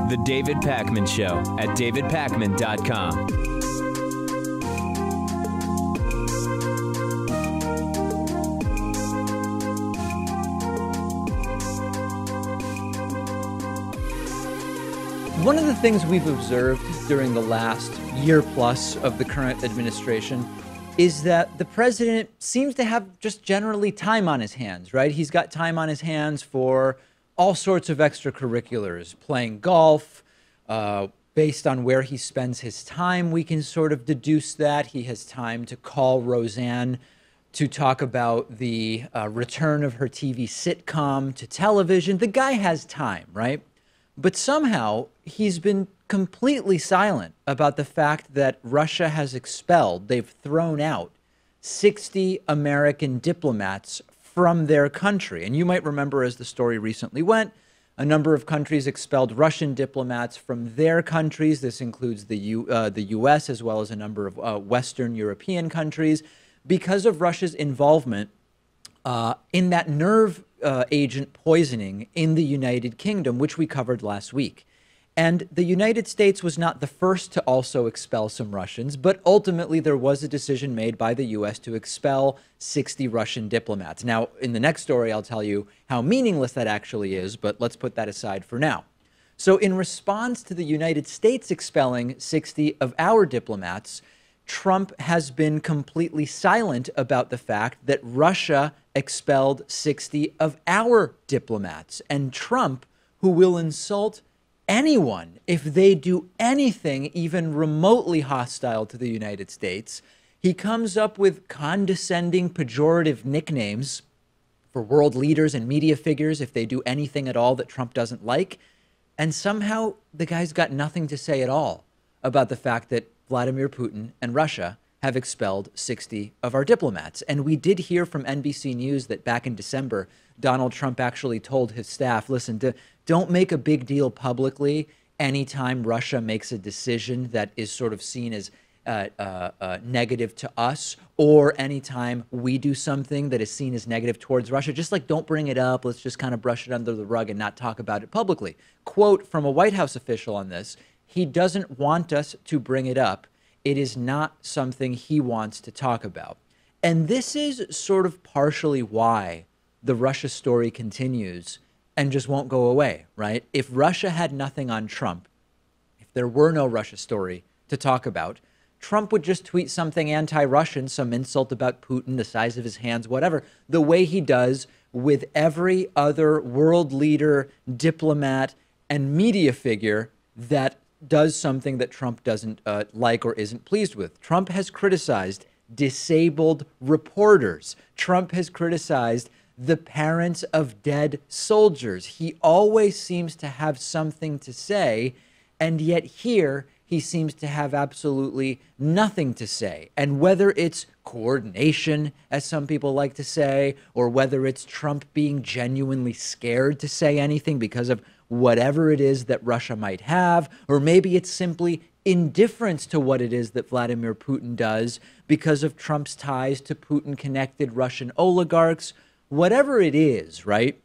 The David Pakman Show at davidpakman.com. One of the things we've observed during the last year plus of the current administration is that the president seems to have just generally time on his hands, right? He's got time on his hands for all sorts of extracurriculars, playing golf. Based on where he spends his time, we can sort of deduce that. He has time to call Roseanne to talk about the return of her TV sitcom to television. The guy has time, right? But somehow he's been completely silent about the fact that Russia has expelled, they've thrown out 60 American diplomats from their country. And you might remember, as the story recently went, a number of countries expelled Russian diplomats from their countries. This includes the U.S. as well as a number of Western European countries because of Russia's involvement in that nerve agent poisoning in the United Kingdom, which we covered last week. And the United States was not the first to also expel some Russians, but ultimately there was a decision made by the U.S. to expel 60 Russian diplomats. Now, in the next story, I'll tell you how meaningless that actually is, but let's put that aside for now. So in response to the United States expelling 60 of our diplomats, Trump has been completely silent about the fact that Russia expelled 60 of our diplomats. And Trump, who will insult anyone if they do anything even remotely hostile to the United States, he comes up with condescending, pejorative nicknames for world leaders and media figures if they do anything at all that Trump doesn't like. And somehow the guy's got nothing to say at all about the fact that Vladimir Putin and Russia have expelled 60 of our diplomats. And we did hear from NBC News that back in December, Donald Trump actually told his staff, listen, don't make a big deal publicly anytime Russia makes a decision that is sort of seen as negative to us, or anytime we do something that is seen as negative towards Russia. Just like, don't bring it up. Let's just kind of brush it under the rug and not talk about it publicly. Quote from a White House official on this: he doesn't want us to bring it up. It is not something he wants to talk about. And this is sort of partially why the Russia story continues and just won't go away, right? If Russia had nothing on Trump, if there were no Russia story to talk about, Trump would just tweet something anti-Russian, some insult about Putin, the size of his hands, whatever, the way he does with every other world leader, diplomat, and media figure that does something that Trump doesn't like or isn't pleased with. Trump has criticized disabled reporters. Trump has criticized the parents of dead soldiers. He always seems to have something to say, and yet here he seems to have absolutely nothing to say. And whether it's coordination, as some people like to say, or whether it's Trump being genuinely scared to say anything because of whatever it is that Russia might have, or maybe it's simply indifference to what it is that Vladimir Putin does because of Trump's ties to Putin-connected Russian oligarchs. Whatever it is, right,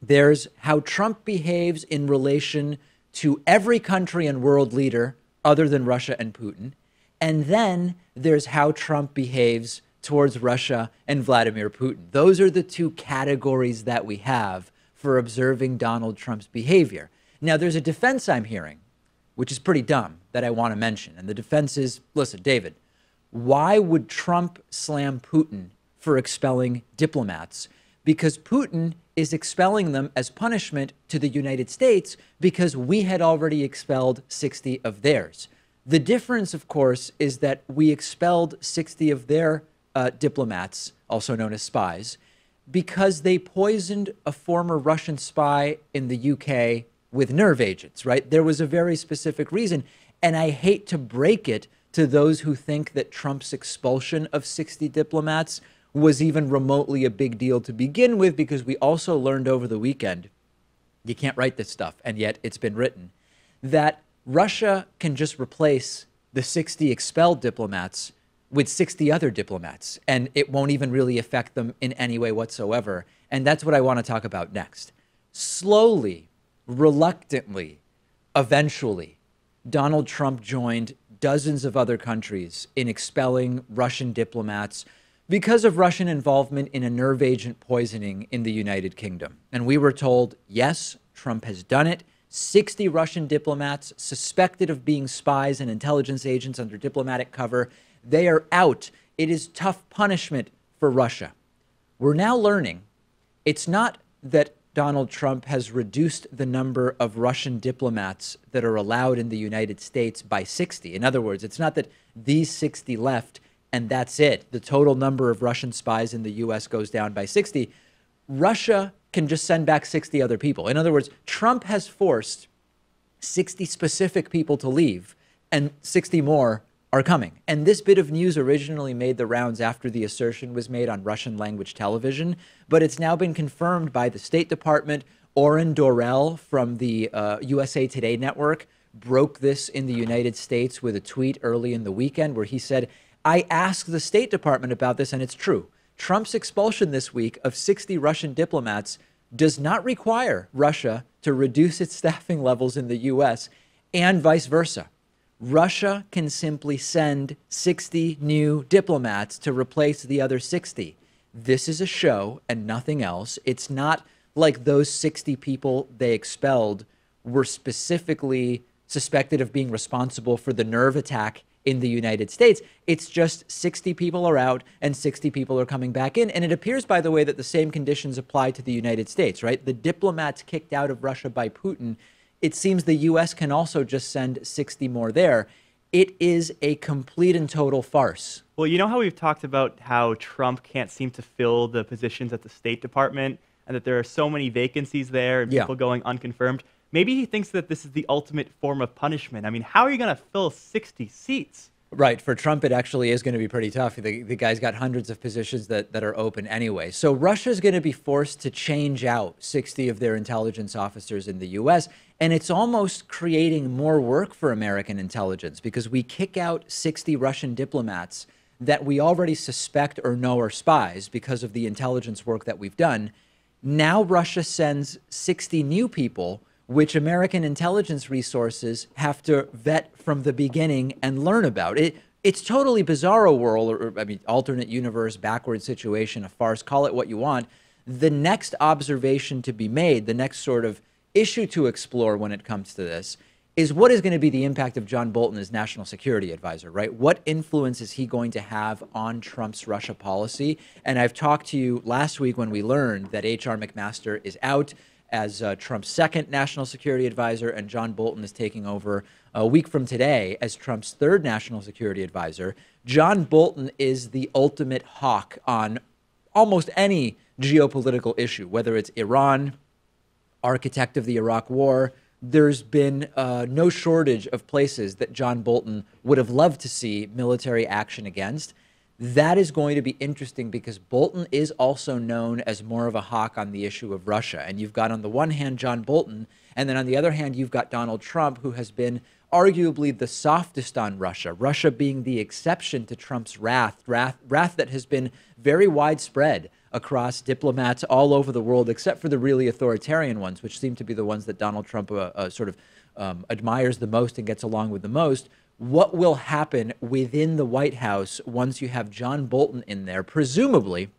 there's how Trump behaves in relation to every country and world leader other than Russia and Putin. And then there's how Trump behaves towards Russia and Vladimir Putin. Those are the two categories that we have for observing Donald Trump's behavior. Now, there's a defense I'm hearing, which is pretty dumb, that I want to mention. And the defense is, listen, David, why would Trump slam Putin for expelling diplomats? Because Putin is expelling them as punishment to the United States because we had already expelled 60 of theirs. The difference, of course, is that we expelled 60 of their diplomats, also known as spies, because they poisoned a former Russian spy in the UK with nerve agents, right? There was a very specific reason. And I hate to break it to those who think that Trump's expulsion of 60 diplomats was even remotely a big deal to begin with, because we also learned over the weekend, you can't write this stuff, and yet it's been written, that Russia can just replace the 60 expelled diplomats with 60 other diplomats, and it won't even really affect them in any way whatsoever. And that's what I want to talk about next. Slowly, reluctantly, eventually, Donald Trump joined dozens of other countries in expelling Russian diplomats because of Russian involvement in a nerve agent poisoning in the United Kingdom. And we were told, yes, Trump has done it. 60 Russian diplomats suspected of being spies and intelligence agents under diplomatic cover. They are out. It is tough punishment for Russia. We're now learning it's not that Donald Trump has reduced the number of Russian diplomats that are allowed in the United States by 60. In other words, it's not that these 60 left and that's it. The total number of Russian spies in the U.S. goes down by 60. Russia can just send back 60 other people. In other words, Trump has forced 60 specific people to leave, and 60 more are coming. And this bit of news originally made the rounds after the assertion was made on Russian language television, but it's now been confirmed by the State Department. Oren Dorel from the USA Today network broke this in the United States with a tweet early in the weekend where he said, I asked the State Department about this, and it's true. Trump's expulsion this week of 60 Russian diplomats does not require Russia to reduce its staffing levels in the U.S. and vice versa. Russia can simply send 60 new diplomats to replace the other 60. This is a show and nothing else. It's not like those 60 people they expelled were specifically suspected of being responsible for the nerve attack in the United States. It's just 60 people are out and 60 people are coming back in. And it appears, by the way, that the same conditions apply to the United States, right? The diplomats kicked out of Russia by Putin. It seems the U.S. can also just send 60 more there. It is a complete and total farce. Well, you know how we've talked about how Trump can't seem to fill the positions at the State Department and that there are so many vacancies there and people going unconfirmed? Maybe he thinks that this is the ultimate form of punishment. I mean, how are you going to fill 60 seats? Right. For Trump, it actually is going to be pretty tough. The guy's got hundreds of positions that are open anyway. So Russia's going to be forced to change out 60 of their intelligence officers in the U.S., and it's almost creating more work for American intelligence because we kick out 60 Russian diplomats that we already suspect or know are spies because of the intelligence work that we've done. Now Russia sends 60 new people, which American intelligence resources have to vet from the beginning and learn about. It's totally bizarro world, or I mean, alternate universe, backward situation, a farce, call it what you want. The next observation to be made, the next sort of issue to explore when it comes to this, is what is going to be the impact of John Bolton as national security advisor, right? What influence is he going to have on Trump's Russia policy? And I've talked to you last week when we learned that H.R. McMaster is out as Trump's second national security advisor, and John Bolton is taking over a week from today as Trump's third national security advisor. John Bolton is the ultimate hawk on almost any geopolitical issue, whether it's Iran, architect of the Iraq War. There's been no shortage of places that John Bolton would have loved to see military action against. That is going to be interesting because Bolton is also known as more of a hawk on the issue of Russia. And you've got on the one hand John Bolton, and then on the other hand you've got Donald Trump, who has been arguably the softest on Russia, Russia being the exception to Trump's wrath that has been very widespread across diplomats all over the world, except for the really authoritarian ones, which seem to be the ones that Donald Trump admires the most and gets along with the most. What will happen within the White House once you have John Bolton in there, presumably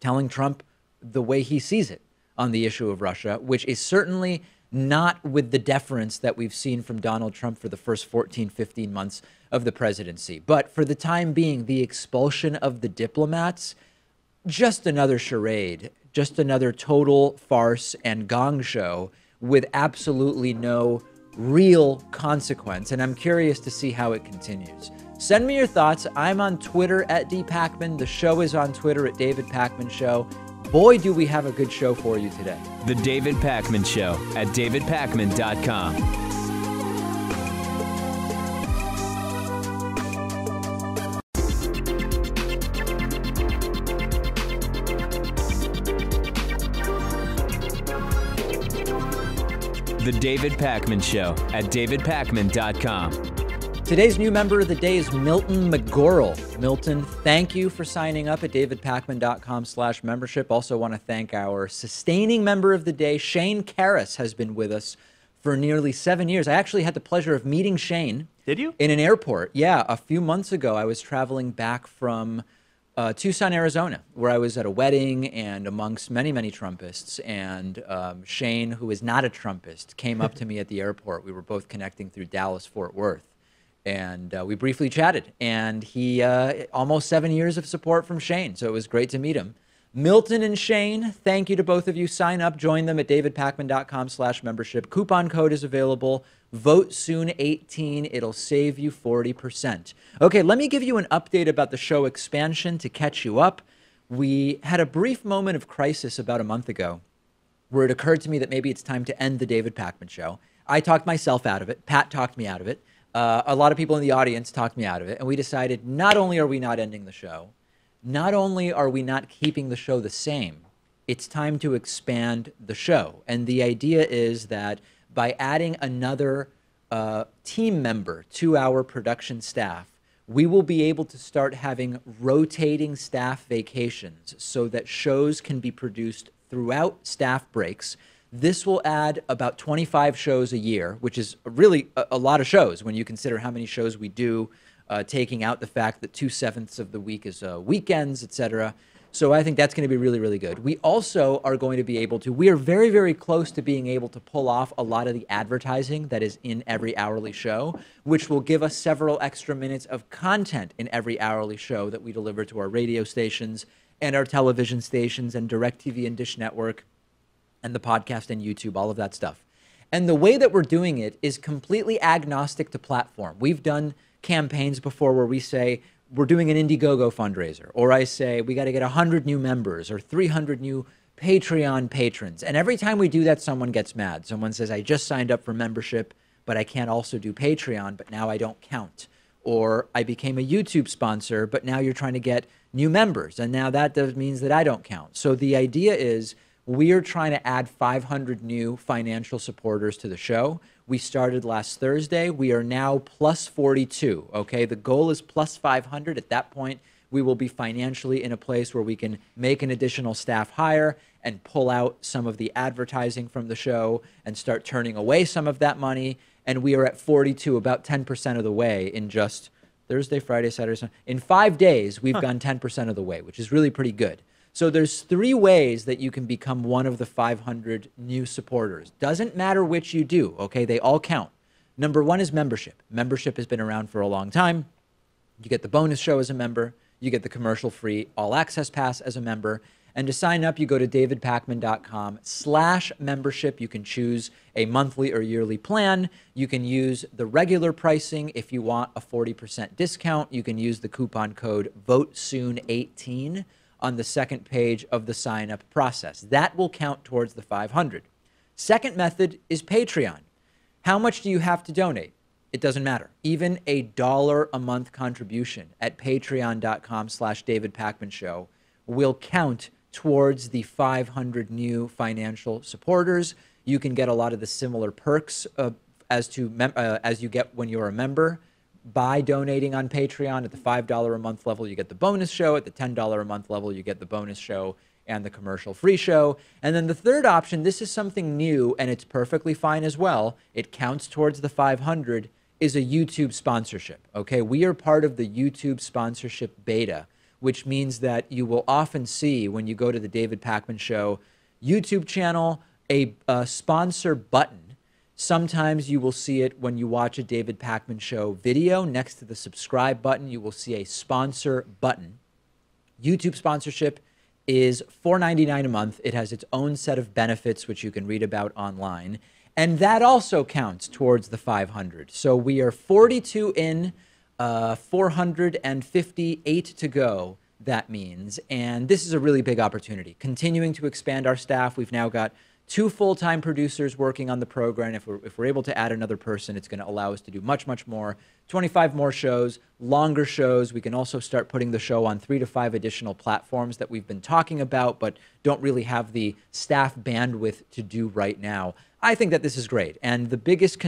telling Trump the way he sees it on the issue of Russia, which is certainly not with the deference that we've seen from Donald Trump for the first 14, 15 months of the presidency. But for the time being, the expulsion of the diplomats, just another charade, just another total farce and gong show with absolutely no real consequence. And I'm curious to see how it continues. Send me your thoughts. I'm on Twitter at @DPakman. The show is on Twitter at David Pakman Show. Boy, do we have a good show for you today. The David Pakman Show at davidpakman.com. The David Pakman Show at davidpakman.com. Today's new member of the day is Milton McGorrell. Milton, thank you for signing up at davidpakman.com/membership. Also want to thank our sustaining member of the day, Shane Karras, has been with us for nearly 7 years. I actually had the pleasure of meeting Shane. Did you? In an airport. Yeah, a few months ago, I was traveling back from Tucson, Arizona, where I was at a wedding and amongst many, many Trumpists. And Shane, who is not a Trumpist, came up to me at the airport. We were both connecting through Dallas-Fort Worth. And we briefly chatted. And he, almost 7 years of support from Shane. So it was great to meet him. Milton and Shane, thank you to both of you. Sign up, join them at davidpakman.com/membership. Coupon code is available. Vote soon 18. It'll save you 40%. Okay, let me give you an update about the show expansion to catch you up. We had a brief moment of crisis about a month ago where it occurred to me that maybe it's time to end the David Pakman Show. I talked myself out of it. Pat talked me out of it. A lot of people in the audience talked me out of it. And we decided not only are we not ending the show, not only are we not keeping the show the same, it's time to expand the show. And the idea is that by adding another team member to our production staff, we will be able to start having rotating staff vacations so that shows can be produced throughout staff breaks. This will add about 25 shows a year, which is really a lot of shows when you consider how many shows we do, taking out the fact that 2/7 of the week is weekends, etc. So I think that's going to be really, really good. We also are going to be able to, we are very, very close to being able to pull off a lot of the advertising that is in every hourly show, which will give us several extra minutes of content in every hourly show that we deliver to our radio stations and our television stations and DirecTV and Dish Network and the podcast and YouTube, all of that stuff. And the way that we're doing it is completely agnostic to platform. We've done campaigns before where we say, we're doing an Indiegogo fundraiser, or I say, we got to get 100 new members or 300 new Patreon patrons. And every time we do that, someone gets mad. Someone says, I just signed up for membership, but I can't also do Patreon, but now I don't count. Or I became a YouTube sponsor, but now you're trying to get new members, and now that means that I don't count. So the idea is, we are trying to add 500 new financial supporters to the show. We started last Thursday. We are now plus 42, okay? The goal is plus 500. At that point, we will be financially in a place where we can make an additional staff hire and pull out some of the advertising from the show and start turning away some of that money. And we are at 42, about 10% of the way in just Thursday, Friday, Saturday, Sunday. In 5 days, we've gone 10% of the way, which is really pretty good. So there's 3 ways that you can become one of the 500 new supporters. Doesn't matter which you do, okay? They all count. Number 1 is membership. Membership has been around for a long time. You get the bonus show as a member. You get the commercial-free all-access pass as a member. And to sign up, you go to davidpakman.com/membership. You can choose a monthly or yearly plan. You can use the regular pricing if you want a 40% discount. You can use the coupon code VOTESOON18 on the second page of the sign-up process. That will count towards the 500. Second method is Patreon. How much do you have to donate? It doesn't matter. Even $1 a month contribution at patreon.com/David Pakman Show will count towards the 500 new financial supporters. You can get a lot of the similar perks as you get when you're a member. By donating on Patreon at the $5 a month level, you get the bonus show. At the $10 a month level, you get the bonus show and the commercial-free show. And then the third option, this is something new, and it's perfectly fine as well. It counts towards the 500, is a YouTube sponsorship, okay? We are part of the YouTube sponsorship beta, which means that you will often see when you go to the David Pakman Show YouTube channel, a sponsor button. Sometimes you will see it when you watch a David Pakman Show video. Next to the subscribe button, you will see a sponsor button. YouTube sponsorship is $4.99 a month. It has its own set of benefits, which you can read about online. And that also counts towards the 500. So we are 42 in, 458 to go, that means. And this is a really big opportunity. Continuing to expand our staff. We've now got 2 full-time producers working on the program. If we're able to add another person, it's going to allow us to do much, much more. 25 more shows, longer shows. We can also start putting the show on 3 to 5 additional platforms that we've been talking about, but don't really have the staff bandwidth to do right now. I think that this is great. And the biggest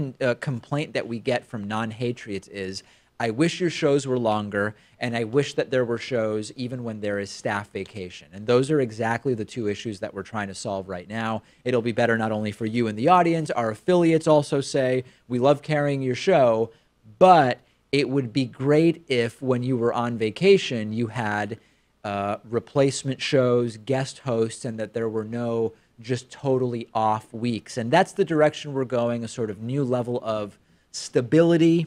complaint that we get from non-Hatriots is, I wish your shows were longer, and I wish that there were shows even when there is staff vacation. And those are exactly the 2 issues that we're trying to solve right now. It'll be better not only for you and the audience, our affiliates also say, we love carrying your show, but it would be great if when you were on vacation, you had replacement shows, guest hosts, and that there were no just totally off weeks. And that's the direction we're going, a sort of new level of stability,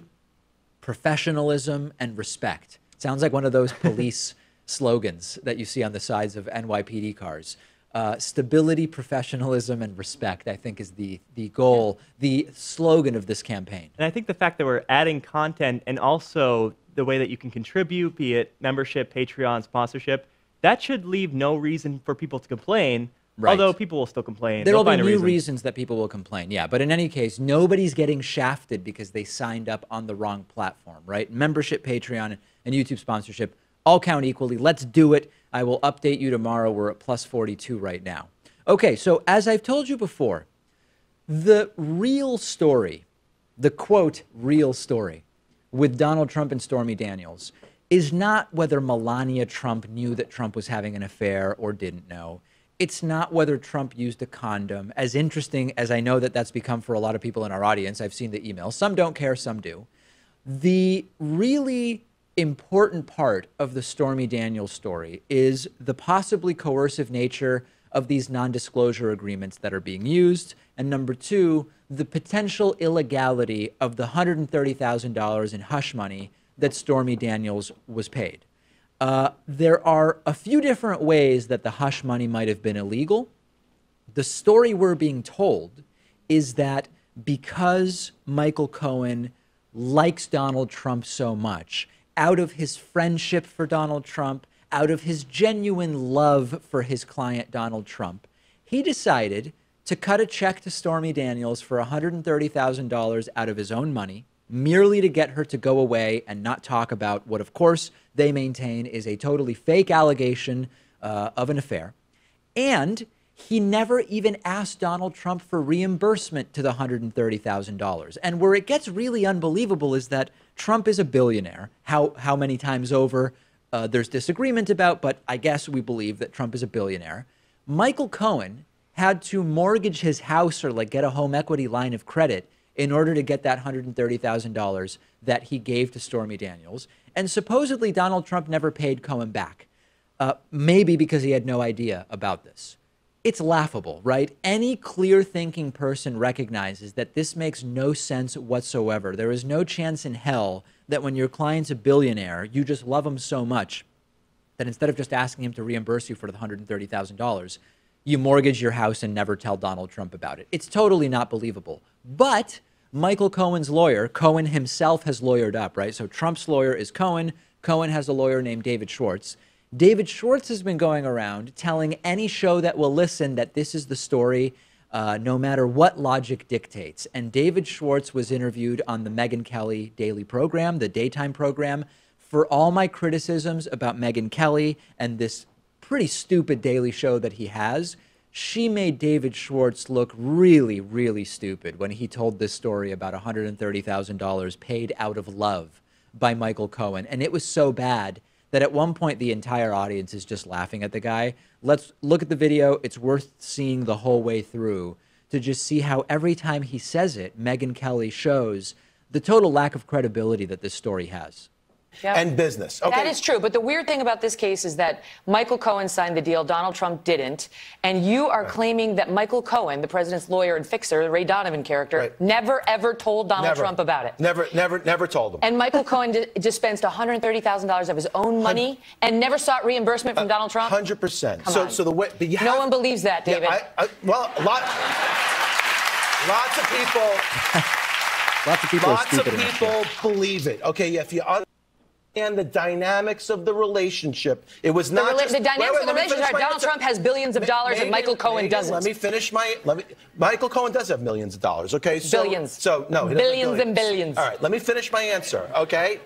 professionalism, and respect. Sounds like one of those police slogans that you see on the sides of NYPD cars. Stability, professionalism, and respect, I think, is the goal, the slogan of this campaign. And I think the fact that we're adding content and also the way that you can contribute, be it membership, Patreon, sponsorship, that should leave no reason for people to complain. Right. Although people will still complain. There will be new reasons that people will complain, yeah. But in any case, nobody's getting shafted because they signed up on the wrong platform, right? Membership, Patreon, and YouTube sponsorship all count equally. Let's do it. I will update you tomorrow. We're at plus 42 right now. Okay, so as I've told you before, the real story, the quote, real story with Donald Trump and Stormy Daniels is not whether Melania Trump knew that Trump was having an affair or didn't know. It's not whether Trump used a condom. As interesting as I know that that's become for a lot of people in our audience, I've seen the emails. Some don't care, some do. The really important part of the Stormy Daniels story is the possibly coercive nature of these non-disclosure agreements that are being used. And number 2, the potential illegality of the $130,000 in hush money that Stormy Daniels was paid. There are a few different ways that the hush money might have been illegal. The story we're being told is that because Michael Cohen likes Donald Trump so much, out of his friendship for Donald Trump, out of his genuine love for his client Donald Trump, he decided to cut a check to Stormy Daniels for $130,000 out of his own money, merely to get her to go away and not talk about what, of course, they maintain is a totally fake allegation of an affair. And he never even asked Donald Trump for reimbursement to the $130,000. And where it gets really unbelievable is that Trump is a billionaire. How many times over there's disagreement about, but I guess we believe that Trump is a billionaire. Michael Cohen had to mortgage his house or like get a home equity line of credit in order to get that $130,000 that he gave to Stormy Daniels. And supposedly Donald Trump never paid Cohen back, maybe because he had no idea about this. It's laughable, right? Any clear-thinking person recognizes that this makes no sense whatsoever. There is no chance in hell that when your client's a billionaire, you just love him so much that instead of just asking him to reimburse you for the $130,000, you mortgage your house and never tell Donald Trump about it. It's totally not believable. But Michael Cohen's lawyer, Cohen himself has lawyered up, right? So Trump's lawyer is Cohen. Cohen has a lawyer named David Schwartz. David Schwartz has been going around telling any show that will listen that this is the story, no matter what logic dictates. And David Schwartz was interviewed on the Megyn Kelly daily program, the daytime program. For all my criticisms about Megyn Kelly and this pretty stupid daily show that he has, she made David Schwartz look really, really stupid when he told this story about $130,000 paid out of love by Michael Cohen. And it was so bad that at one point the entire audience is just laughing at the guy. Let's look at the video. It's worth seeing the whole way through to just see how every time he says it, Megyn Kelly shows the total lack of credibility that this story has. Yep. And business. Okay. That is true. But the weird thing about this case is that Michael Cohen signed the deal. Donald Trump didn't. And you are claiming that Michael Cohen, the president's lawyer and fixer, the Ray Donovan character, never, ever told Donald Trump about it. Never told him. And Michael Cohen dispensed $130,000 of his own money and never sought reimbursement from Donald Trump? 100%. So the way... No one believes that, David. Yeah, lots of people... Lots of people believe it. Okay, if you... and the dynamics of the relationship. It was not the dynamics of the relationship. Donald Trump has billions of dollars, and Michael Cohen doesn't. Let me finish Michael Cohen does have millions of dollars. Okay, so billions. So no, he doesn't have billions and billions. All right, let me finish my answer. Okay,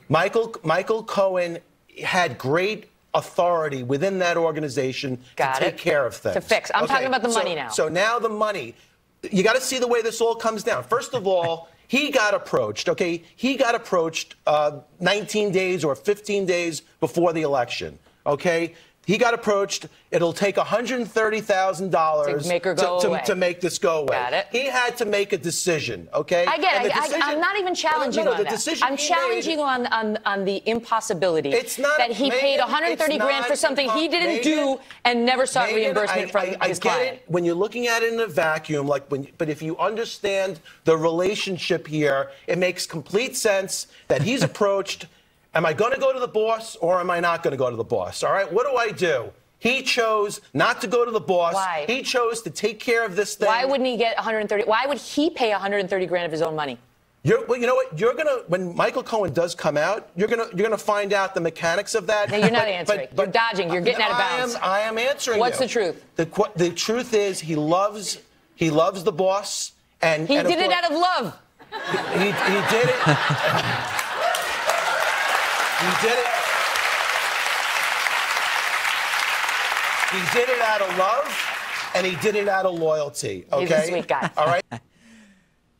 Michael Cohen had great authority within that organization to take care of things. To fix. I'm talking about the money now. So now the money. You got to see the way this all comes down. First of all, he got approached, okay? He got approached 19 days or 15 days before the election, okay? He got approached. It'll take $130,000 to make this go away. Got it. He had to make a decision, okay? I get it. I'm not even challenging on that. I'm challenging on the impossibility that he paid 130 grand for something he didn't do and never sought reimbursement from his client. I get it when you're looking at it in a vacuum, but if you understand the relationship here, it makes complete sense that he's approached. Am I going to go to the boss or am I not going to go to the boss? All right, what do? He chose not to go to the boss. Why? He chose to take care of this thing. Why wouldn't he get 130? Why would he pay 130 grand of his own money? Well, you know what? When Michael Cohen does come out, you're gonna find out the mechanics of that. No, you're not answering. You're dodging. You're getting out of bounds. I am answering. What's the truth? The truth is he loves the boss, and he did it out of love. He did it. He did it. He did it out of love, and he did it out of loyalty. Okay? He's a sweet guy. All right.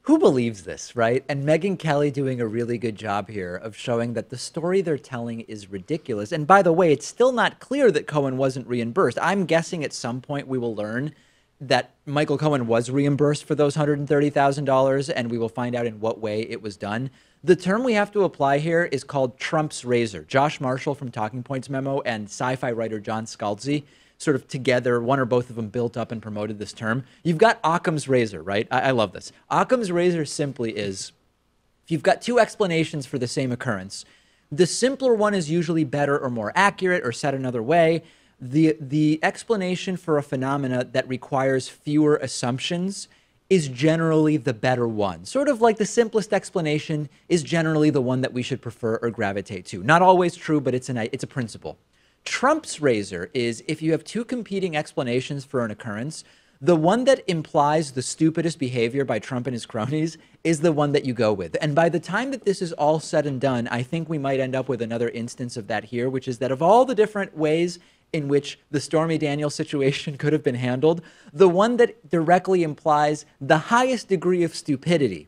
Who believes this, right? And Megyn Kelly doing a really good job here of showing that the story they're telling is ridiculous. And by the way, it's still not clear that Cohen wasn't reimbursed. I'm guessing at some point we will learn that Michael Cohen was reimbursed for those $130,000, and we will find out in what way it was done. The term we have to apply here is called Trump's razor. Josh Marshall from Talking Points Memo and sci-fi writer John Scalzi sort of together, one or both of them built up and promoted this term. You've got Occam's razor, right? I love this. Occam's razor simply is, if you've got two explanations for the same occurrence, the simpler one is usually better or more accurate, or said another way, the explanation for a phenomena that requires fewer assumptions is generally the better one. Sort of like the simplest explanation is generally the one that we should prefer or gravitate to. Not always true, but it's a principle. Trump's razor is, if you have two competing explanations for an occurrence, the one that implies the stupidest behavior by Trump and his cronies is the one that you go with. And by the time that this is all said and done, I think we might end up with another instance of that here, which is that of all the different ways in which the Stormy Daniels situation could have been handled, the one that directly implies the highest degree of stupidity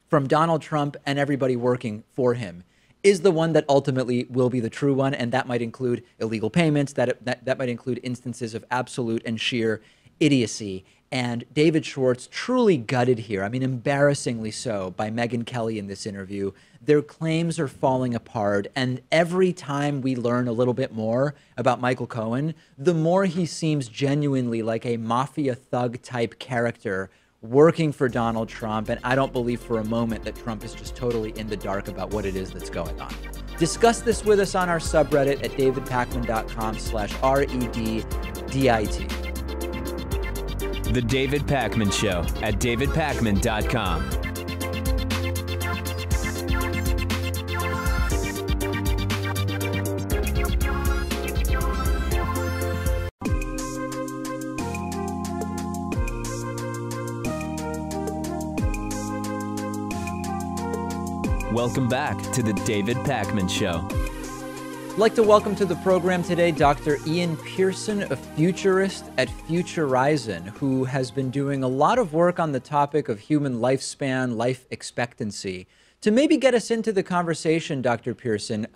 from Donald Trump and everybody working for him is the one that ultimately will be the true one, and that might include illegal payments, that might include instances of absolute and sheer idiocy. And David Schwartz truly gutted here, I mean, embarrassingly so, by Megyn Kelly in this interview. Their claims are falling apart, and every time we learn a little bit more about Michael Cohen, the more he seems genuinely like a mafia thug type character working for Donald Trump, and I don't believe for a moment that Trump is just totally in the dark about what it is that's going on. Discuss this with us on our subreddit at davidpakman.com/REDDIT. The David Pakman Show at davidpakman.com. Welcome back to the David Pakman Show. I'd like to welcome to the program today Dr. Ian Pearson, a futurist at Futurizon, who has been doing a lot of work on the topic of human lifespan, life expectancy. To maybe get us into the conversation, Dr. Pearson,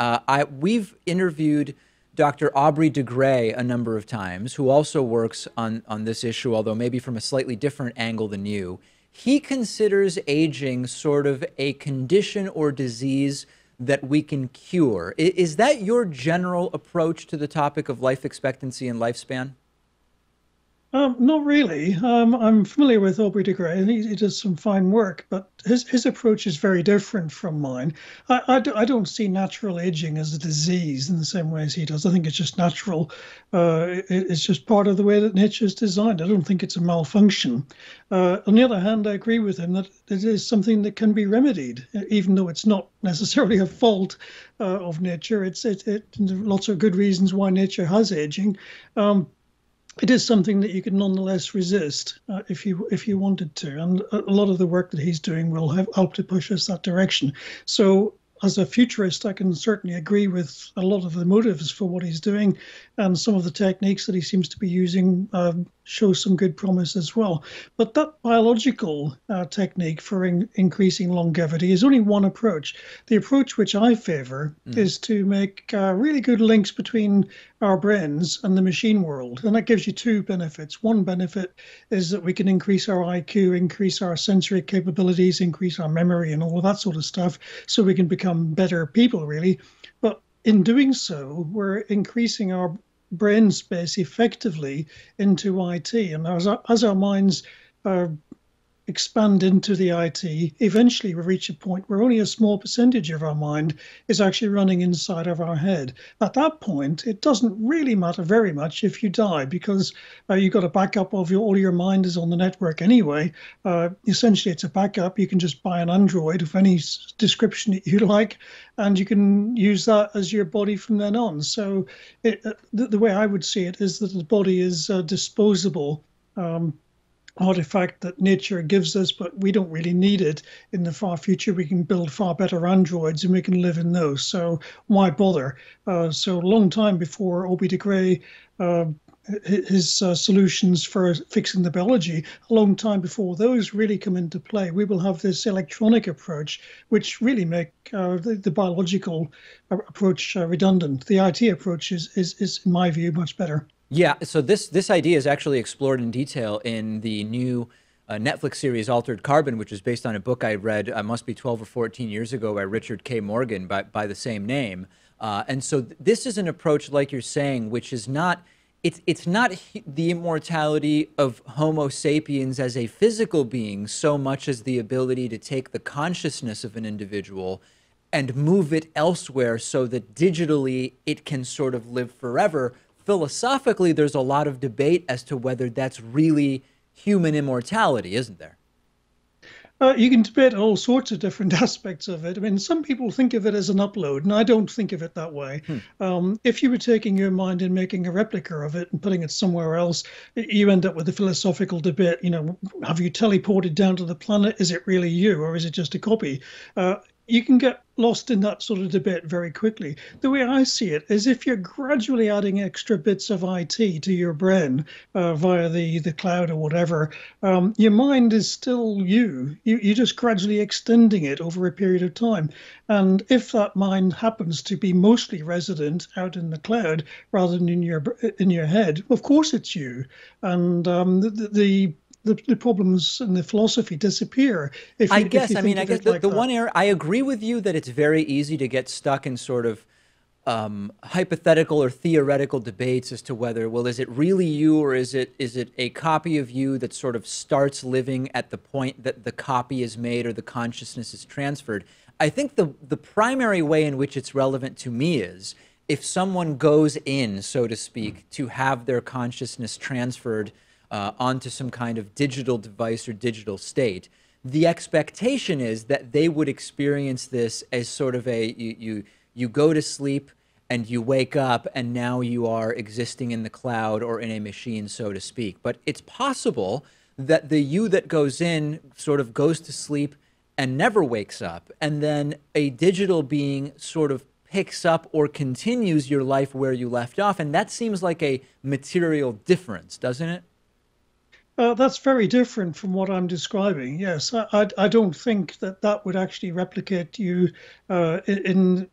we've interviewed Dr. Aubrey de Grey a number of times, who also works on this issue, although maybe from a slightly different angle than you. He considers aging sort of a condition or disease that we can cure. Is that your general approach to the topic of life expectancy and lifespan? Not really. I'm familiar with Aubrey de Grey, and he does some fine work, but his approach is very different from mine. I don't see natural aging as a disease in the same way as he does. I think it's just natural. It's just part of the way that nature is designed. I don't think it's a malfunction. On the other hand, I agree with him that it is something that can be remedied, even though it's not necessarily a fault of nature. It's lots of good reasons why nature has aging. It is something that you can nonetheless resist if you wanted to, and a lot of the work that he's doing will help to push us that direction. So, as a futurist, I can certainly agree with a lot of the motives for what he's doing, and some of the techniques that he seems to be using show some good promise as well. But that biological technique for increasing longevity is only one approach. The approach which I favor is to make really good links between our brains and the machine world. And that gives you two benefits. One benefit is that we can increase our IQ, increase our sensory capabilities, increase our memory and all of that sort of stuff, so we can become better people, really. But in doing so, we're increasing our brain space effectively into IT. And as our minds expand into the IT, eventually we reach a point where only a small percentage of our mind is actually running inside of our head. At that point, it doesn't really matter very much if you die, because you've got a backup of all your mind is on the network anyway. Essentially, it's a backup. You can just buy an Android of any description that you like, and you can use that as your body from then on. So the way I would see it is that the body is a disposable artifact that nature gives us, but we don't really need it in the far future. We can build far better androids and we can live in those. So why bother? So a long time before Aubrey de Grey, his solutions for fixing the biology, a long time before those really come into play, we will have this electronic approach, which really make the biological approach redundant. The IT approach is, in my view, much better. Yeah, so this idea is actually explored in detail in the new Netflix series Altered Carbon, which is based on a book I read, must be 12 or 14 years ago, by Richard K. Morgan by the same name. And so this is an approach, like you're saying, which is not, it's not the immortality of Homo sapiens as a physical being so much as the ability to take the consciousness of an individual and move it elsewhere so that digitally it can sort of live forever. Philosophically, there's a lot of debate as to whether that's really human immortality, isn't there? You can debate all sorts of different aspects of it. I mean, some people think of it as an upload, and I don't think of it that way. If you were taking your mind and making a replica of it and putting it somewhere else, you end up with a philosophical debate. You know, have you teleported down to the planet? Is it really you, or is it just a copy? You can get lost in that sort of debate very quickly. The way I see it is, if you're gradually adding extra bits of IT to your brain via the cloud or whatever, your mind is still you. You're just gradually extending it over a period of time. And if that mind happens to be mostly resident out in the cloud rather than in your head, of course it's you. And the problems in the philosophy disappear. I guess the one area I agree with you that it's very easy to get stuck in sort of hypothetical or theoretical debates as to whether, well, is it really you, or is it a copy of you that sort of starts living at the point that the copy is made or the consciousness is transferred. I think the primary way in which it's relevant to me is if someone goes in, so to speak, to have their consciousness transferred onto some kind of digital device or digital state, the expectation is that they would experience this as sort of you go to sleep and you wake up and now you are existing in the cloud or in a machine, so to speak. But it's possible that the you that goes in sort of goes to sleep and never wakes up, and then a digital being sort of picks up or continues your life where you left off, and that seems like a material difference, doesn't it? That's very different from what I'm describing. Yes, I don't think that that would actually replicate you making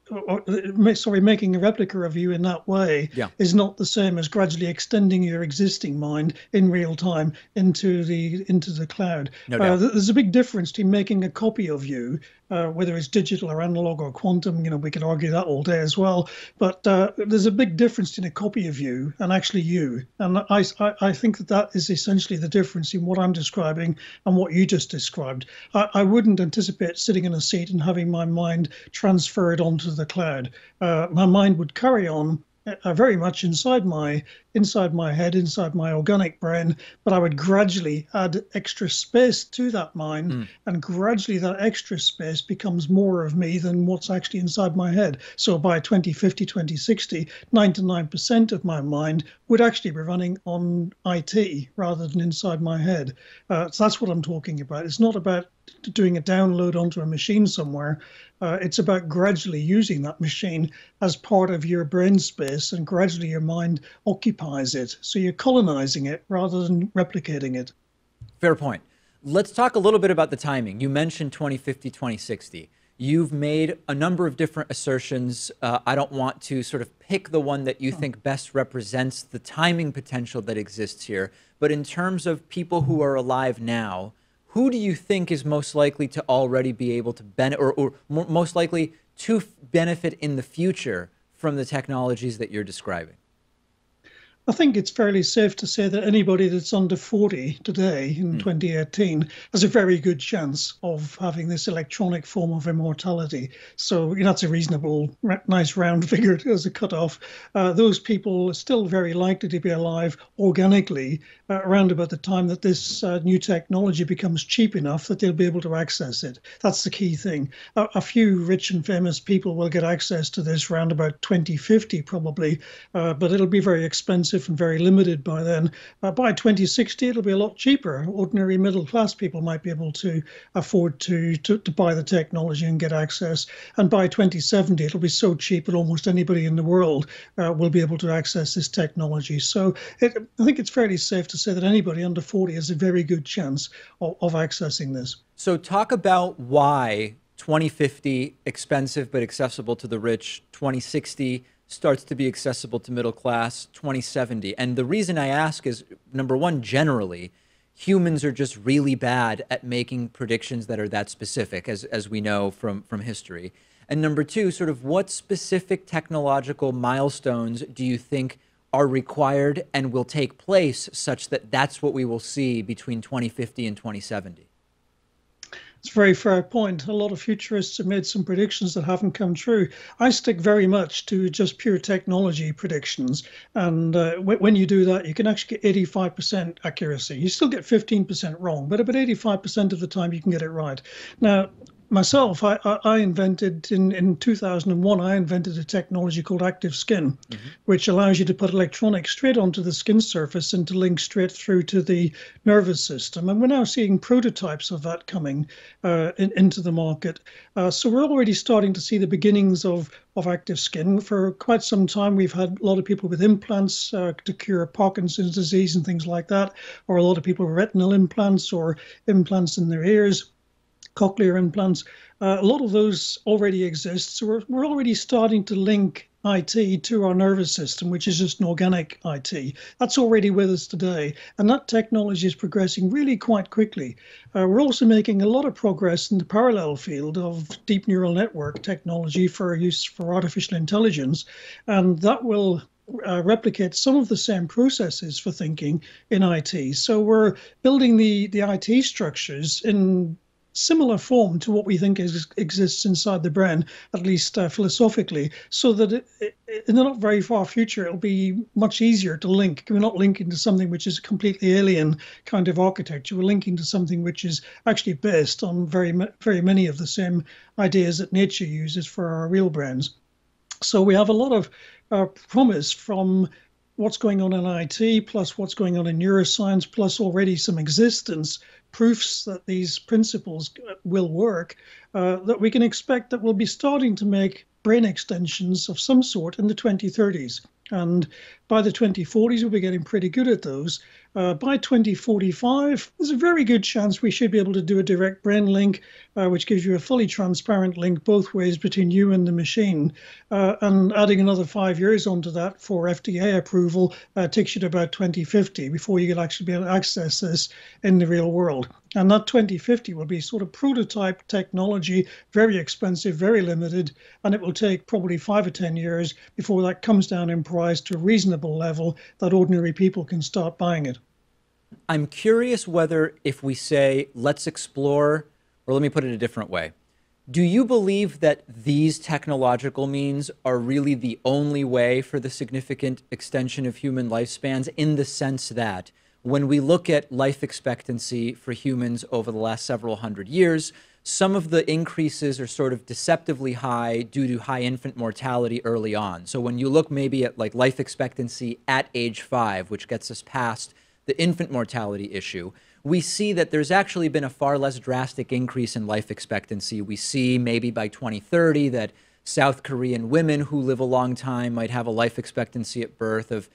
a replica of you in that way is not the same as gradually extending your existing mind in real time into the cloud. No doubt. There's a big difference between making a copy of you, whether it's digital or analog or quantum. We can argue that all day as well. But there's a big difference between a copy of you and actually you. And I think that is essentially the difference in what I'm describing and what you just described. I wouldn't anticipate sitting in a seat and having my mind transferred onto the cloud. My mind would carry on very much inside my head, inside my organic brain, but I would gradually add extra space to that mind, and gradually that extra space becomes more of me than what's actually inside my head. So by 2050, 2060, 99% of my mind would actually be running on IT rather than inside my head. So that's what I'm talking about. It's not about doing a download onto a machine somewhere. It's about gradually using that machine as part of your brain space, and gradually your mind occupies it. So you're colonizing it rather than replicating it. Fair point. Let's talk a little bit about the timing. You mentioned 2050, 2060. You've made a number of different assertions. I don't want to sort of pick the one that you think best represents the timing potential that exists here. But in terms of people who are alive now, who do you think is most likely to already be able to benefit, or most likely to benefit in the future from the technologies that you're describing? I think it's fairly safe to say that anybody that's under 40 today in 2018 has a very good chance of having this electronic form of immortality. So that's a reasonable, nice round figure as a cutoff. Those people are still very likely to be alive organically around about the time that this new technology becomes cheap enough that they'll be able to access it. That's the key thing. A few rich and famous people will get access to this around about 2050 probably, but it'll be very expensive and very limited by then. By 2060, it'll be a lot cheaper. Ordinary middle class people might be able to afford to buy the technology and get access. And by 2070, it'll be so cheap that almost anybody in the world will be able to access this technology. So I think it's fairly safe to say that anybody under 40 has a very good chance of accessing this. So talk about why 2050, expensive but accessible to the rich, 2060, starts to be accessible to middle class, 2070. And the reason I ask is, number one, generally, humans are just really bad at making predictions that are that specific, as we know from history. And number two, sort of what specific technological milestones do you think are required and will take place such that that's what we will see between 2050 and 2070? It's a very fair point. A lot of futurists have made some predictions that haven't come true. I stick very much to just pure technology predictions. And when you do that, you can actually get 85% accuracy. You still get 15% wrong, but about 85% of the time you can get it right. Now, myself, I invented in 2001, I invented a technology called active skin, which allows you to put electronics straight onto the skin surface and to link straight through to the nervous system. And we're now seeing prototypes of that coming into the market. So we're already starting to see the beginnings of active skin. For quite some time, we've had a lot of people with implants to cure Parkinson's disease and things like that, or a lot of people with retinal implants or implants in their ears, cochlear implants. A lot of those already exist. So we're already starting to link IT to our nervous system, which is just an organic IT. That's already with us today. And that technology is progressing really quite quickly. We're also making a lot of progress in the parallel field of deep neural network technology for use for artificial intelligence. And that will replicate some of the same processes for thinking in IT. So we're building the IT structures in similar form to what we think exists inside the brain, at least philosophically, so that in the not very far future, it'll be much easier to link. We're not linking to something which is a completely alien kind of architecture. We're linking to something which is actually based on very many of the same ideas that nature uses for our real brains. So we have a lot of promise from what's going on in IT, plus what's going on in neuroscience, plus already some existence proofs that these principles will work, that we can expect that we'll be starting to make brain extensions of some sort in the 2030s. And by the 2040s, we'll be getting pretty good at those. By 2045, there's a very good chance we should be able to do a direct brain link, which gives you a fully transparent link both ways between you and the machine. And adding another 5 years onto that for FDA approval takes you to about 2050 before you can actually be able to access this in the real world. And that 2050 will be sort of prototype technology, very expensive, very limited, and it will take probably 5 or 10 years before that comes down in price to a reasonable level that ordinary people can start buying it. I'm curious whether if we say, let's explore, or let me put it a different way. Do you believe that these technological means are really the only way for the significant extension of human lifespans, in the sense that when we look at life expectancy for humans over the last several hundred years, some of the increases are sort of deceptively high due to high infant mortality early on. So when you look maybe at like life expectancy at age 5, which gets us past the infant mortality issue, we see that there's actually been a far less drastic increase in life expectancy. We see maybe by 2030 that South Korean women who live a long time might have a life expectancy at birth of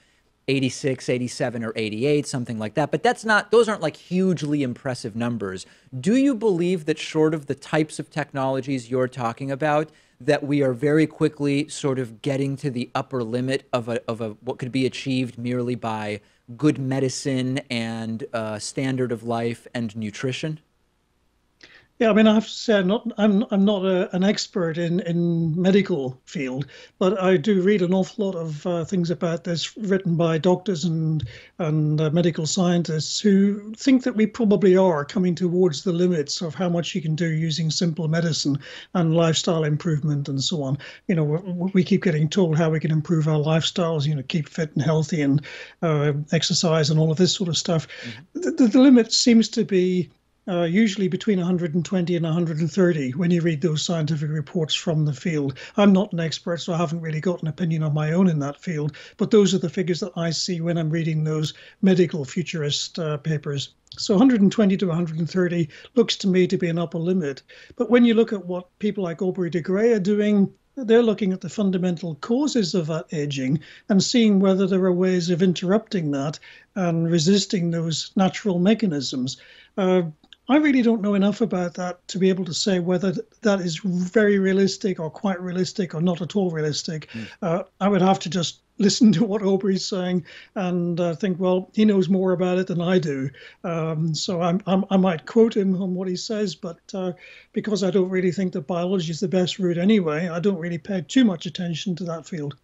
86, 87, or 88, something like that. But those aren't like hugely impressive numbers. Do you believe that short of the types of technologies you're talking about, that we are very quickly sort of getting to the upper limit of what could be achieved merely by good medicine and standard of life and nutrition? Yeah, I mean, I have to say, I'm not an expert in medical field, but I do read an awful lot of things about this written by doctors and medical scientists who think that we probably are coming towards the limits of how much you can do using simple medicine and lifestyle improvement and so on. You know, we keep getting told how we can improve our lifestyles, you know, keep fit and healthy and exercise and all of this sort of stuff. Mm-hmm. The limit seems to be usually between 120 and 130 when you read those scientific reports from the field. I'm not an expert, so I haven't really got an opinion of my own in that field, but those are the figures that I see when I'm reading those medical futurist papers. So 120 to 130 looks to me to be an upper limit. But when you look at what people like Aubrey de Grey are doing, they're looking at the fundamental causes of that aging and seeing whether there are ways of interrupting that and resisting those natural mechanisms. I really don't know enough about that to be able to say whether that is very realistic or quite realistic or not at all realistic. I would have to just listen to what Aubrey's saying and think, well, he knows more about it than I do. So I might quote him on what he says, but because I don't really think that biology is the best route anyway, I don't really pay too much attention to that field.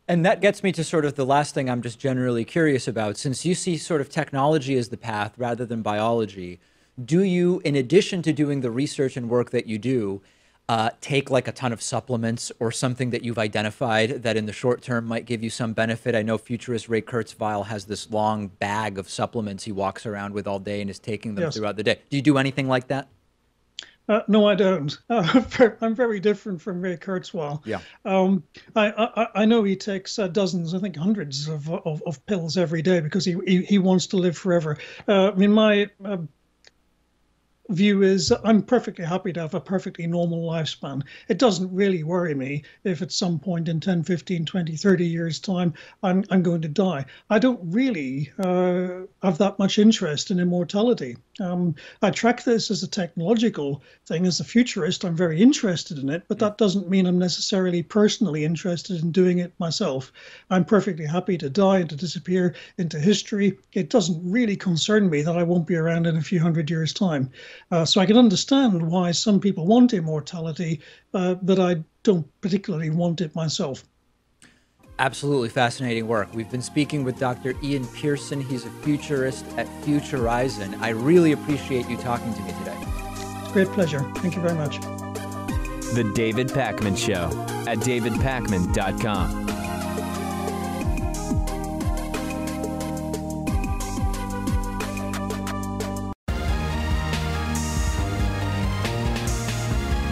And that gets me to sort of the last thing I'm just generally curious about. Since you see sort of technology as the path rather than biology, do you, in addition to doing the research and work that you do, take like a ton of supplements or something that you've identified that in the short term might give you some benefit? I know futurist Ray Kurzweil has this long bag of supplements he walks around with all day and is taking them throughout the day. Do you do anything like that? No, I don't. I'm very different from Ray Kurzweil. Yeah. I know he takes dozens, I think hundreds of pills every day because he wants to live forever. I mean, my view is I'm perfectly happy to have a perfectly normal lifespan. It doesn't really worry me if at some point in 10, 15, 20, 30 years time I'm going to die. I don't really have that much interest in immortality. I track this as a technological thing. As a futurist, I'm very interested in it, but that doesn't mean I'm necessarily personally interested in doing it myself. I'm perfectly happy to die and to disappear into history. It doesn't really concern me that I won't be around in a few hundred years' time. So I can understand why some people want immortality, but I don't particularly want it myself. Absolutely fascinating work. We've been speaking with Dr. Ian Pearson. He's a futurist at Futurizon. I really appreciate you talking to me today. Great pleasure. Thank you very much. The David Pakman Show at davidpakman.com.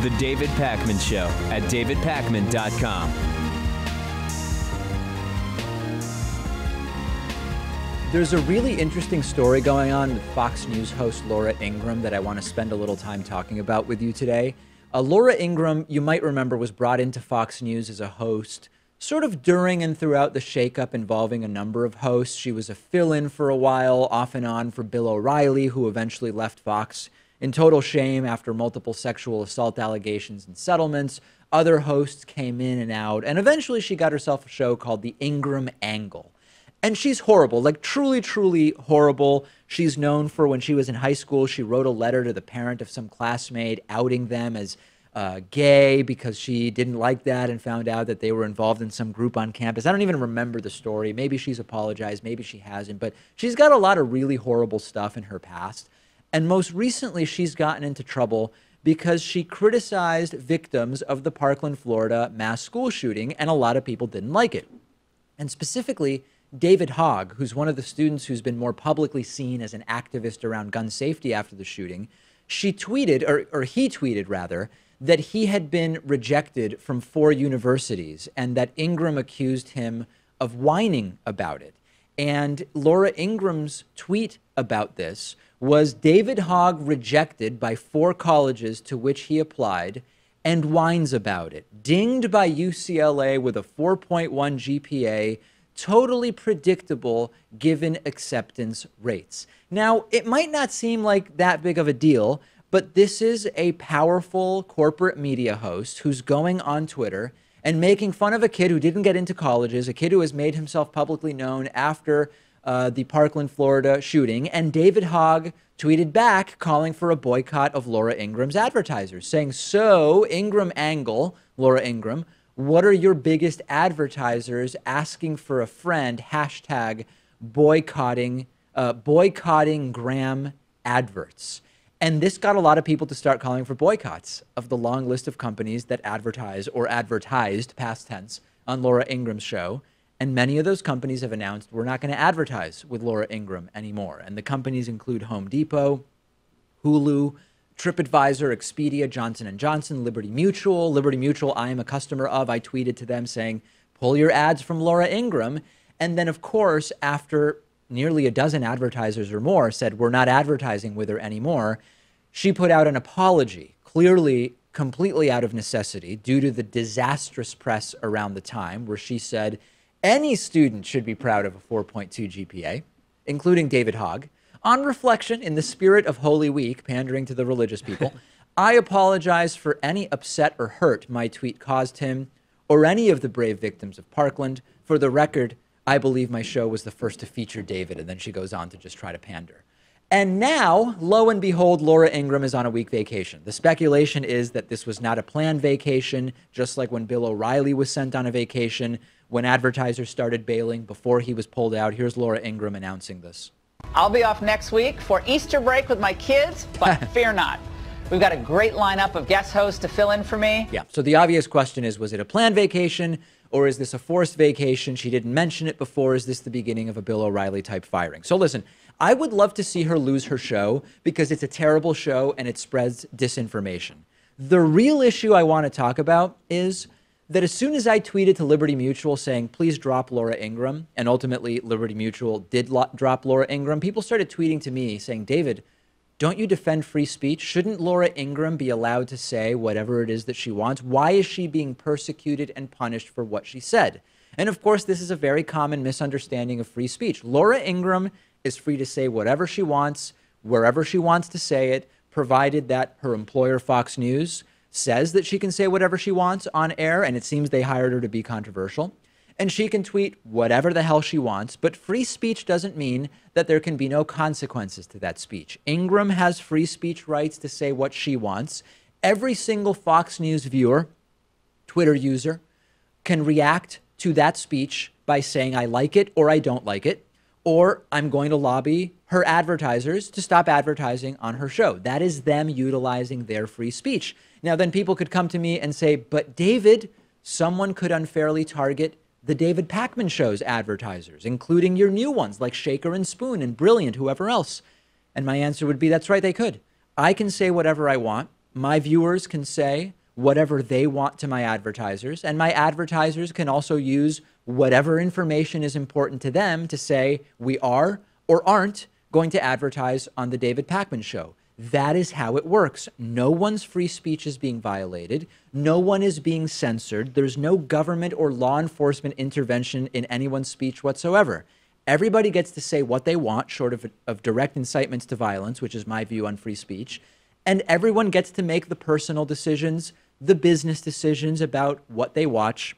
The David Pakman Show at davidpakman.com. There's a really interesting story going on with Fox News host Laura Ingraham that I want to spend a little time talking about with you today. Laura Ingraham, you might remember, was brought into Fox News as a host sort of during and throughout the shakeup involving a number of hosts. She was a fill-in for a while, off and on, for Bill O'Reilly, who eventually left Fox in total shame after multiple sexual assault allegations and settlements. Other hosts came in and out, and eventually she got herself a show called The Ingraham Angle. And she's horrible, like truly, truly horrible. She's known for when she was in high school, she wrote a letter to the parent of some classmate outing them as gay because she didn't like that and found out that they were involved in some group on campus. I don't even remember the story. Maybe she's apologized, maybe she hasn't, but she's got a lot of really horrible stuff in her past. And most recently, she's gotten into trouble because she criticized victims of the Parkland, Florida mass school shooting, and a lot of people didn't like it. And specifically, David Hogg, who's one of the students who's been more publicly seen as an activist around gun safety after the shooting, she tweeted, or he tweeted rather, that he had been rejected from 4 universities and that Ingraham accused him of whining about it. And Laura Ingraham's tweet about this was David Hogg rejected by 4 colleges to which he applied and whines about it. Dinged by UCLA with a 4.1 GPA, totally predictable given acceptance rates. Now, it might not seem like that big of a deal, but this is a powerful corporate media host who's going on Twitter and making fun of a kid who didn't get into colleges, a kid who has made himself publicly known after the Parkland, Florida shooting. And David Hogg tweeted back calling for a boycott of Laura Ingraham's advertisers, saying, "So, Ingraham Angle, Laura Ingraham, what are your biggest advertisers asking for a friend, hashtag boycotting Graham adverts?" And this got a lot of people to start calling for boycotts of the long list of companies that advertise or advertised, past tense, on Laura Ingraham's show. And many of those companies have announced we're not going to advertise with Laura Ingraham anymore. And the companies include Home Depot, Hulu, TripAdvisor, Expedia, Johnson & Johnson, Liberty Mutual. Liberty Mutual, I am a customer of. I tweeted to them saying, pull your ads from Laura Ingraham. And then, of course, after nearly a dozen advertisers or more said, we're not advertising with her anymore, she put out an apology, clearly completely out of necessity due to the disastrous press around the time, where she said any student should be proud of a 4.2 GPA, including David Hogg. On reflection, in the spirit of Holy Week, pandering to the religious people, I apologize for any upset or hurt my tweet caused him or any of the brave victims of Parkland. For the record, I believe my show was the first to feature David. And then she goes on to just try to pander. And now, lo and behold, Laura Ingraham is on a week vacation. The speculation is that this was not a planned vacation, just like when Bill O'Reilly was sent on a vacation, when advertisers started bailing before he was pulled out. Here's Laura Ingraham announcing this. I'll be off next week for Easter break with my kids, but fear not. We've got a great lineup of guest hosts to fill in for me. Yeah, so the obvious question is, was it a planned vacation or is this a forced vacation? She didn't mention it before. Is this the beginning of a Bill O'Reilly type firing? So listen, I would love to see her lose her show because it's a terrible show and it spreads disinformation. The real issue I want to talk about is that as soon as I tweeted to Liberty Mutual saying, please drop Laura Ingraham, and ultimately Liberty Mutual did drop Laura Ingraham, people started tweeting to me saying, David, don't you defend free speech? Shouldn't Laura Ingraham be allowed to say whatever it is that she wants? Why is she being persecuted and punished for what she said? And of course, this is a very common misunderstanding of free speech. Laura Ingraham is free to say whatever she wants, wherever she wants to say it, provided that her employer, Fox News, says that she can say whatever she wants on air, and it seems they hired her to be controversial. And she can tweet whatever the hell she wants, but free speech doesn't mean that there can be no consequences to that speech. Ingraham has free speech rights to say what she wants. Every single Fox News viewer, Twitter user, can react to that speech by saying I like it or I don't like it, or I'm going to lobby her advertisers to stop advertising on her show. That is them utilizing their free speech. Now, then people could come to me and say, but David, someone could unfairly target the David Pakman Show's advertisers, including your new ones like Shaker and Spoon and Brilliant, whoever else. And my answer would be, that's right, they could. I can say whatever I want. My viewers can say whatever they want to my advertisers, and my advertisers can also use whatever information is important to them to say we are or aren't going to advertise on the David Pakman Show. That is how it works. No one's free speech is being violated. No one is being censored. There's no government or law enforcement intervention in anyone's speech whatsoever. Everybody gets to say what they want, short of direct incitements to violence, which is my view on free speech. And everyone gets to make the personal decisions, the business decisions about what they watch,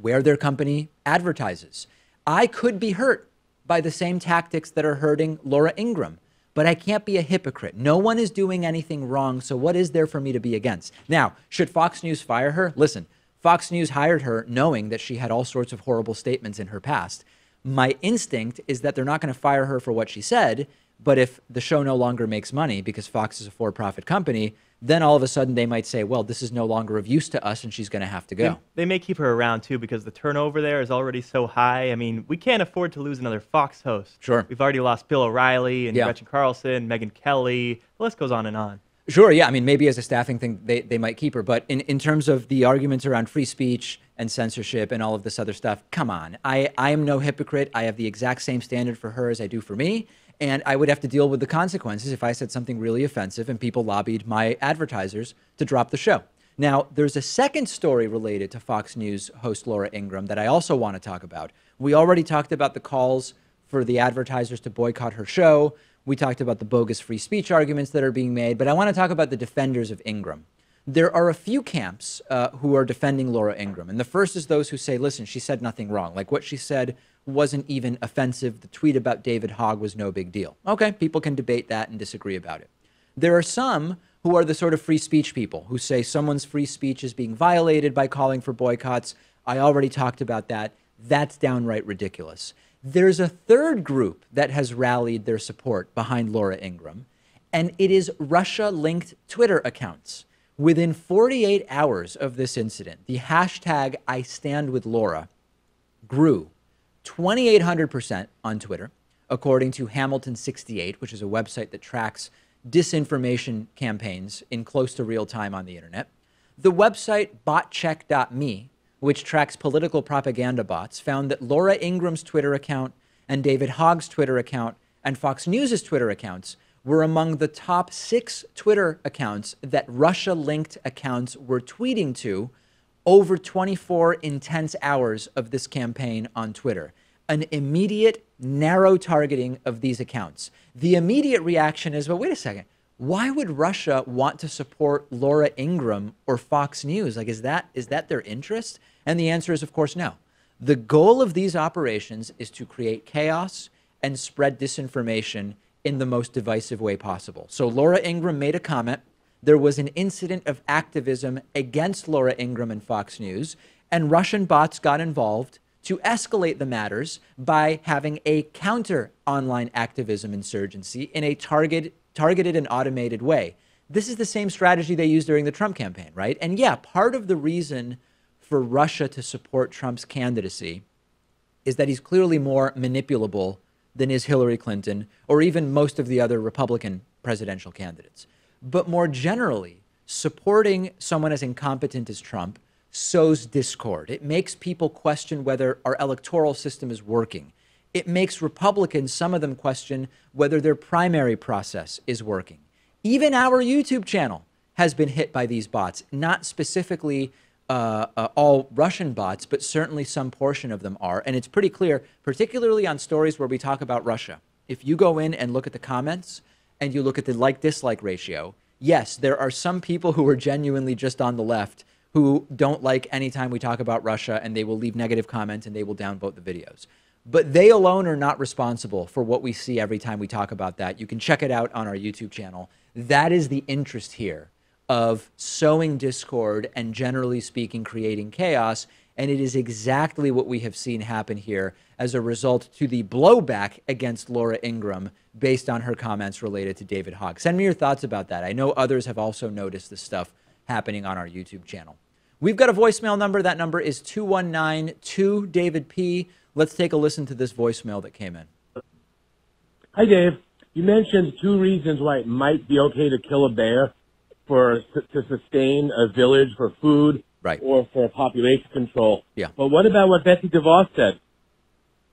where their company advertises. I could be hurt by the same tactics that are hurting Laura Ingraham, but I can't be a hypocrite. No one is doing anything wrong, so what is there for me to be against? Now, should Fox News fire her? Listen, Fox News hired her knowing that she had all sorts of horrible statements in her past. My instinct is that they're not going to fire her for what she said, but if the show no longer makes money because Fox is a for-profit company, then all of a sudden they might say, well, this is no longer of use to us and she's going to have to go. They may keep her around, too, because the turnover there is already so high. I mean, we can't afford to lose another Fox host. Sure. We've already lost Bill O'Reilly and Gretchen Carlson, Megyn Kelly. The list goes on and on. Sure, yeah. I mean, maybe as a staffing thing, they might keep her. But in terms of the arguments around free speech and censorship and all of this other stuff, come on. I am no hypocrite. I have the exact same standard for her as I do for me. And I would have to deal with the consequences if I said something really offensive and people lobbied my advertisers to drop the show. Now, there's a second story related to Fox News host Laura Ingraham that I also want to talk about. We already talked about the calls for the advertisers to boycott her show. We talked about the bogus free speech arguments that are being made, but I want to talk about the defenders of Ingraham. There are a few camps who are defending Laura Ingraham. And the first is those who say, listen, she said nothing wrong. Like what she said wasn't even offensive. The tweet about David Hogg was no big deal. Okay, people can debate that and disagree about it. There are some who are the sort of free speech people who say someone's free speech is being violated by calling for boycotts. I already talked about that. That's downright ridiculous. There's a third group that has rallied their support behind Laura Ingraham, and it is Russia-linked Twitter accounts. Within 48 hours of this incident, the hashtag #IStandWithLaura grew 2,800% on Twitter, according to Hamilton68, which is a website that tracks disinformation campaigns in close to real time on the internet. The website botcheck.me, which tracks political propaganda bots, found that Laura Ingraham's Twitter account and David Hogg's Twitter account and Fox News' Twitter accounts were among the top 6 Twitter accounts that Russia-linked accounts were tweeting to over 24 intense hours of this campaign on Twitter. An immediate, narrow targeting of these accounts. The immediate reaction is, well, wait a second. Why would Russia want to support Laura Ingraham or Fox News? Like, is that their interest? And the answer is, of course, no. The goal of these operations is to create chaos and spread disinformation in the most divisive way possible. So Laura Ingraham made a comment. There was an incident of activism against Laura Ingraham and Fox News, and Russian bots got involved to escalate the matters by having a counter online activism insurgency in a targeted and automated way. This is the same strategy they used during the Trump campaign, right? And yeah, part of the reason for Russia to support Trump's candidacy is that he's clearly more manipulable than is Hillary Clinton or even most of the other Republican presidential candidates. But more generally, supporting someone as incompetent as Trump sows discord. It makes people question whether our electoral system is working. It makes Republicans, some of them, question whether their primary process is working. Even our YouTube channel has been hit by these bots, not specifically all Russian bots, but certainly some portion of them are. And it's pretty clear, particularly on stories where we talk about Russia. If you go in and look at the comments and you look at the like-dislike ratio, yes, there are some people who are genuinely just on the left who don't like any time we talk about Russia, and they will leave negative comments and they will downvote the videos. But they alone are not responsible for what we see every time we talk about that. You can check it out on our YouTube channel. That is the interest here of sowing discord and, generally speaking, creating chaos. And it is exactly what we have seen happen here as a result to the blowback against Laura Ingraham based on her comments related to David Hogg. Send me your thoughts about that. I know others have also noticed this stuff happening on our YouTube channel. We've got a voicemail number. That number is 219-2-DAVID-P. Let's take a listen to this voicemail that came in. Hi, Dave. You mentioned 2 reasons why it might be okay to kill a bear to sustain a village for food, right, or for population control. Yeah. But what about what Betsy DeVos said?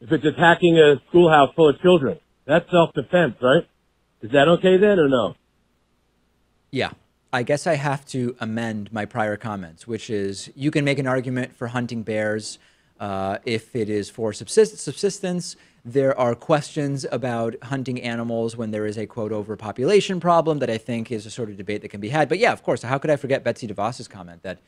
If it's attacking a schoolhouse full of children, that's self-defense, right? Is that okay then or no? Yeah. I guess I have to amend my prior comments, which is you can make an argument for hunting bears if it is for subsistence. There are questions about hunting animals when there is a, quote, overpopulation problem that I think is a sort of debate that can be had. But yeah, of course, how could I forget Betsy DeVos's comment that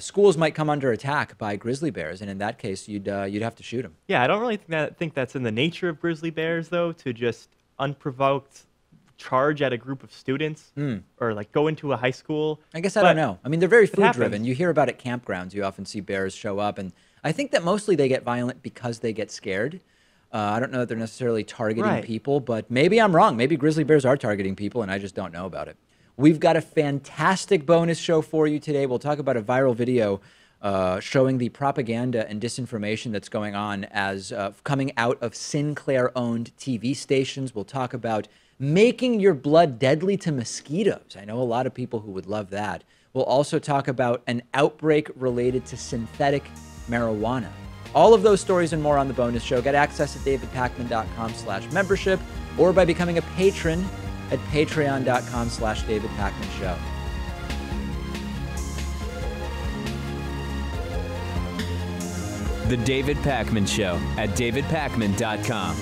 schools might come under attack by grizzly bears, and in that case, you'd have to shoot them. Yeah, I don't really think that's in the nature of grizzly bears, though, to just unprovoked charge at a group of students or like go into a high school. I guess I don't know. I mean, they're very food driven. You hear about at campgrounds, you often see bears show up, and I think that mostly they get violent because they get scared. I don't know that they're necessarily targeting people, but maybe I'm wrong. Maybe grizzly bears are targeting people, and I just don't know about it. We've got a fantastic bonus show for you today. We'll talk about a viral video showing the propaganda and disinformation that's going on as coming out of Sinclair-owned TV stations. We'll talk about making your blood deadly to mosquitoes. I know a lot of people who would love that. We'll also talk about an outbreak related to synthetic marijuana. All of those stories and more on the bonus show. Get access at davidpakman.com/membership or by becoming a patron at patreon.com/davidpakmanshow. The David Pakman Show at davidpakman.com.